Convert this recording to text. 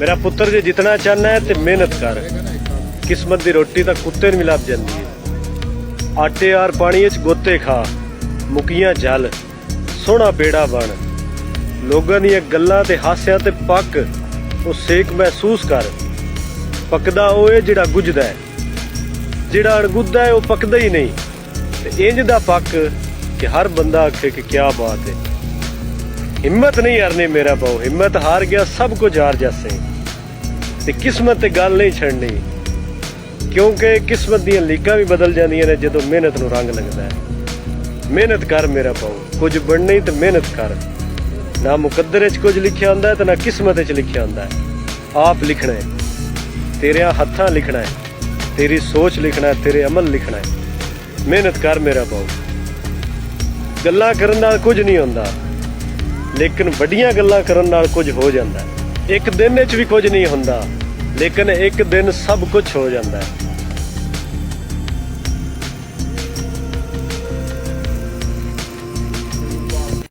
मेरा पुत्र जे जितना चाहना है तो मेहनत कर, किस्मत दी रोटी तां कुत्ते नूं भी लभ जांदी है। आटे यार पानी च गोते खा, मुकियां जल, सोहना बेड़ा बन, लोगां दीयां गल्लां ते हासियां ते पक, ਉਹ ਸੇਕ महसूस कर। पकदा ਉਹ ਹੈ ਜਿਹੜਾ ਗੁੱਝਦਾ ਹੈ, ਜਿਹੜਾ ਅਣਗੁੱਝਦਾ ਹੈ ਉਹ ਪੱਕਦਾ ਹੀ ਨਹੀਂ। ਤੇ ਇੰਜ ਦਾ ਪੱਕ ਕਿ ਹਰ ਬੰਦਾ ਆਖੇ ਕਿ ਕਿਆ ਬਾਤ ਹੈ। हिम्मत नहीं हारनी मेरा पाओ, हिम्मत हार गया सब कुछ हार जासे। ते किस्मत ते गल नहीं छड़नी, क्योंकि किस्मत दी लीकां भी बदल जांदियां ने जदों मेहनत नूं रंग लगदा है। मेहनत कर मेरा पाओ, कुछ बननी ते मेहनत कर। ना मुकद्दर च कुछ लिखिया हुंदा है ते ना किस्मत च लिखिया हुंदा है। आप लिखना है, तेरे हत्थां लिखना है, तेरी सोच लिखना है, तेरे अमल लिखना है। मेहनत कर मेरा पाओ। गल्लां करन नाल कुछ नहीं हुंदा, लेकिन वड्डियां गल्लां करन नाल कुछ हो जांदा है। एक दिन च भी कुछ नहीं हुंदा, लेकिन एक दिन सब कुछ हो जांदा है।